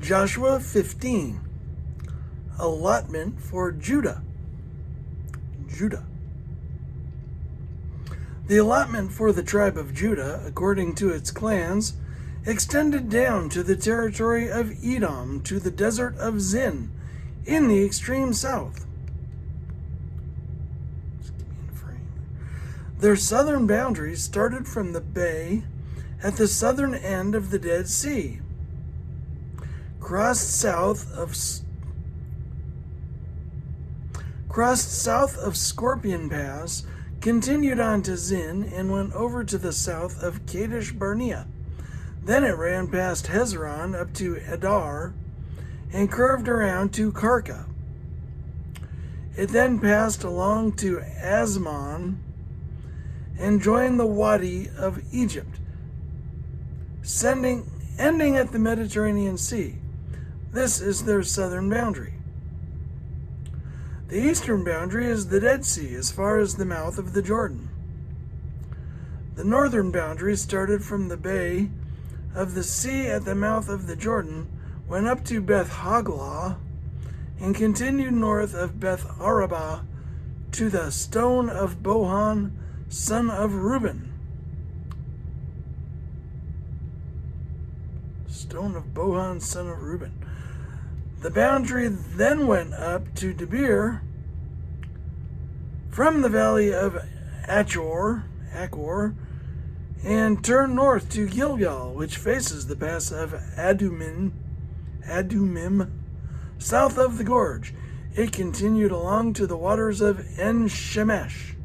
Joshua 15. Allotment for Judah. The allotment for the tribe of Judah, according to its clans, extended down to the territory of Edom, to the desert of Zin, in the extreme south. Their southern boundaries started from the bay at the southern end of the Dead Sea, crossed south of Scorpion Pass, continued on to Zin, and went over to the south of Kadesh Barnea. Then it ran past Hezron up to Edar and curved around to Karka. It then passed along to Asmon and joined the Wadi of Egypt, ending at the Mediterranean Sea. This is their southern boundary. The eastern boundary is the Dead Sea as far as the mouth of the Jordan. The northern boundary started from the bay of the sea at the mouth of the Jordan, went up to Beth Haglah, and continued north of Beth Arabah to the stone of Bohan, son of Reuben. Stone of Bohan, son of Reuben. The boundary then went up to Debir from the valley of Achor, and turned north to Gilgal, which faces the pass of Adumim, south of the gorge. It continued along to the waters of En Shemesh,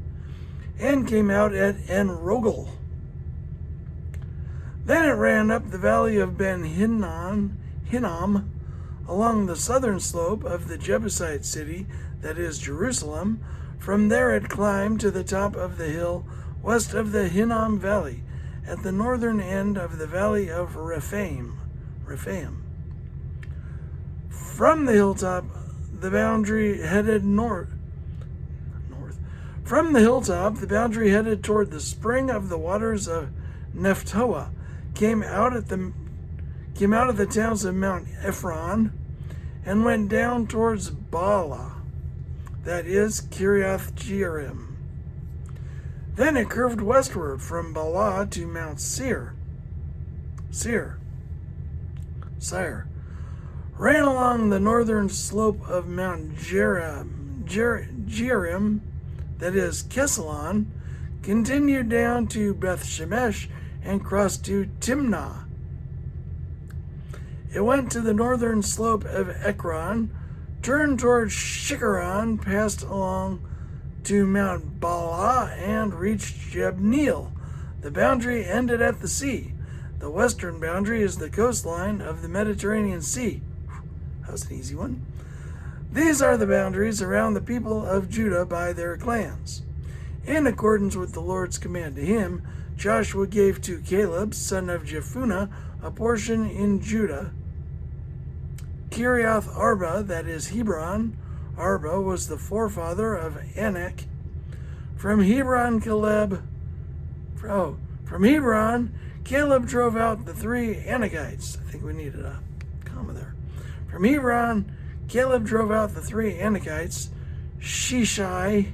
and came out at En Rogel. Then it ran up the valley of Ben Hinnom, along the southern slope of the Jebusite city, that is Jerusalem. From there it climbed to the top of the hill west of the Hinnom Valley, at the northern end of the valley of Rephaim. From the hilltop, the boundary headed north. From the hilltop, the boundary headed toward the spring of the waters of Nephtoah, came out of the towns of Mount Ephron, and went down towards Baalah, that is Kiriath Jearim. Then it curved westward from Baalah to Mount Seir, ran along the northern slope of Mount Jearim, that is Kesalon, continued down to Beth Shemesh, and crossed to Timnah. It went to the northern slope of Ekron, turned towards Shikharon, passed along to Mount Baalah, and reached Jebneel. The boundary ended at the sea. The western boundary is the coastline of the Mediterranean Sea. That was an easy one. These are the boundaries around the people of Judah by their clans. In accordance with the Lord's command to him, Joshua gave to Caleb, son of Jephunneh, a portion in Judah. Kiriath Arba, that is Hebron. Arba was the forefather of Anak. From Hebron, Caleb drove out the 3 Anakites. I think we needed a comma there. From Hebron, Caleb drove out the 3 Anakites, Shishai,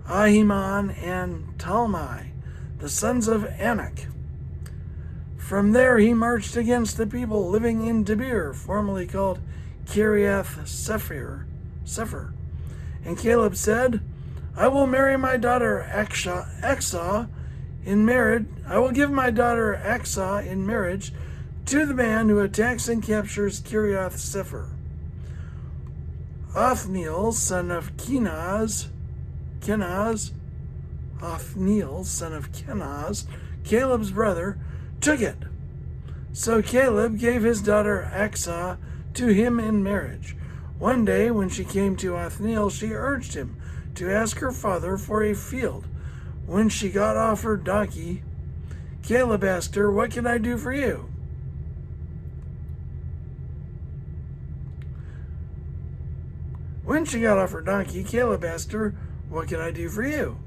Ahiman, and Talmai, the sons of Anak. From there he marched against the people living in Debir, formerly called Kiriath Sefer. And Caleb said, I will marry my daughter Aksah in marriage. I will give my daughter Aksah in marriage to the man who attacks and captures Kiriath Sefer. Othniel, son of Kenaz, Caleb's brother, took it. So Caleb gave his daughter Aksah to him in marriage. One day when she came to Othniel, she urged him to ask her father for a field. When she got off her donkey, Caleb asked her, what can I do for you? When she got off her donkey, Caleb asked her, what can I do for you?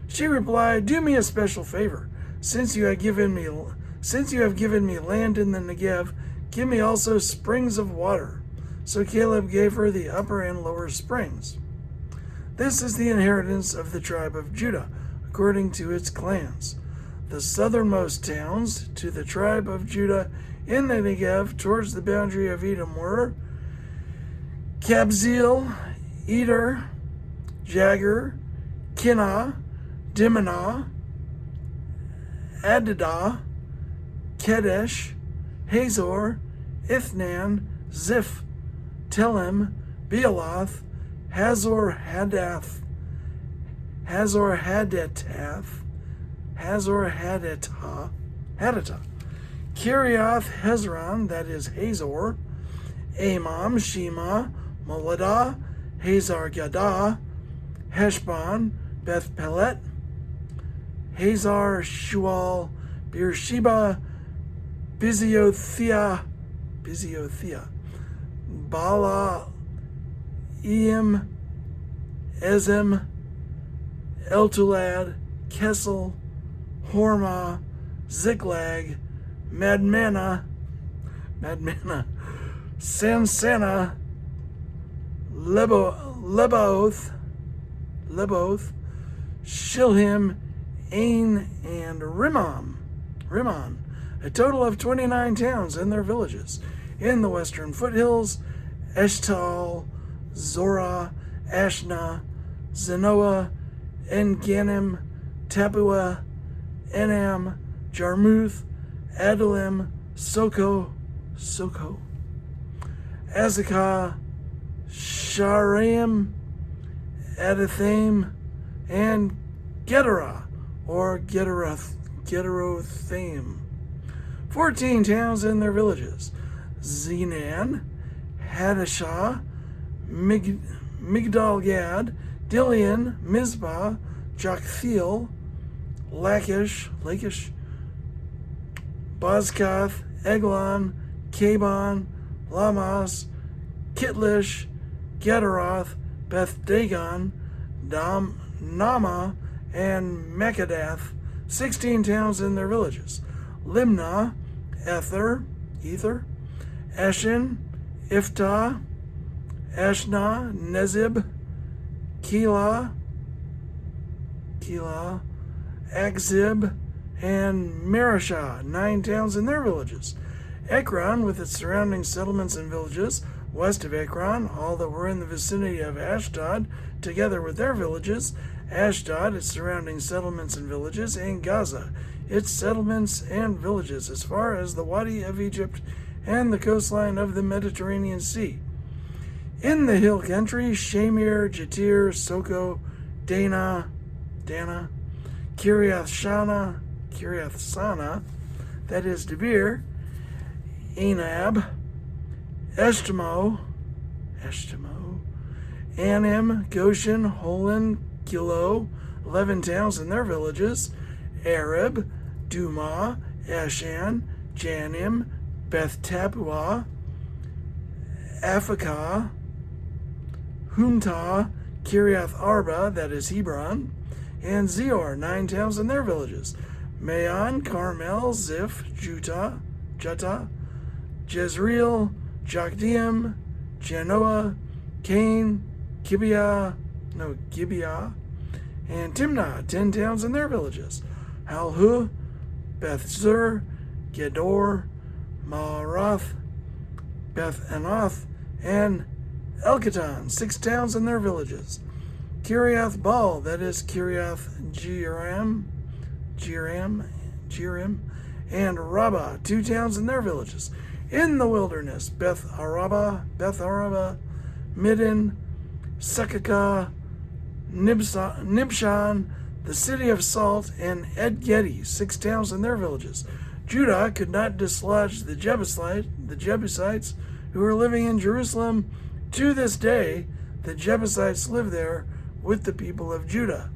She replied, do me a special favor. Since you have given me land in the Negev, Give me also springs of water. So Caleb gave her the upper and lower springs. This is the inheritance of the tribe of Judah, according to its clans. The southernmost towns to the tribe of Judah in the Negev towards the boundary of Edom were Kabzeel, Eder, Jagur, Kinnah, Dimnah, Adadah, Kedesh, Hazor, Ithnan, Ziph, Telem, Bealoth, Hazor Hadath, Hadattah, Kiriath Hezron, that is Hazor, Amam, Shema, Moladah, Hazar Gadah, Heshbon, Beth Pelet, Hazar Shual, Beersheba, Biziothea, Bala, Eim, Ezem, Eltulad, Kessel, Hormah, Ziklag, Madmana, Sansana, Leboth, Shilhim, Ain, and Rimmon, a total of 29 towns and their villages. In the western foothills, Eshtal, Zorah, Ashna, Zenoah, En-Ganim, Tapua, Enam, Jarmuth, Adullam, Soko, Azekah, Sharaim, Adathaim, and Gederah, or Gederothaim. 14 towns and their villages. Zenan, Hadashah, Migdal-Gad, Dilian, Mizpah, Joktheel, Lachish, Bozkath, Eglon, Kabon, Lamas, Kitlish, Gederoth, Beth Dagon, Nama, and Mekadath, 16 towns and their villages. Limnah, Ether, Ashin, Iftah, Ashna, Nezib, Keilah, Akzib, and Marashah, 9 towns and their villages. Ekron, with its surrounding settlements and villages. West of Ekron, all that were in the vicinity of Ashdod, together with their villages. Ashdod, its surrounding settlements and villages, and Gaza, its settlements and villages, as far as the Wadi of Egypt and the coastline of the Mediterranean Sea. In the hill country, Shamir, Jatir, Soko, Dana, Kiriath Sana, that is Debir, Anab, Eshtemo, Anim, Goshen, Holon, Kilo, 11 towns and their villages, Arab, Duma, Ashan, Janim, Beth Tapua, Aphekah, Humtah, Kiriath Arba, that is Hebron, and Zior, 9 towns and their villages, Maon, Carmel, Ziph, Jutah, Jezreel, Jokdeam, Janoah, Cain, Gibeah, and Timnah, 10 towns and their villages, Halhu, Beth Zur, Gedor, Maarath, Beth Anath, and Elkatan, 6 towns and their villages, Kiriath Baal, that is Kiriath Jearim, and Rabbah, 2 towns and their villages. In the wilderness, Beth Araba, Midden, Sekakah, Nibshan, the city of Salt, and En-Gedi, 6 towns and their villages. Judah could not dislodge the Jebusites who were living in Jerusalem. To this day, the Jebusites live there with the people of Judah.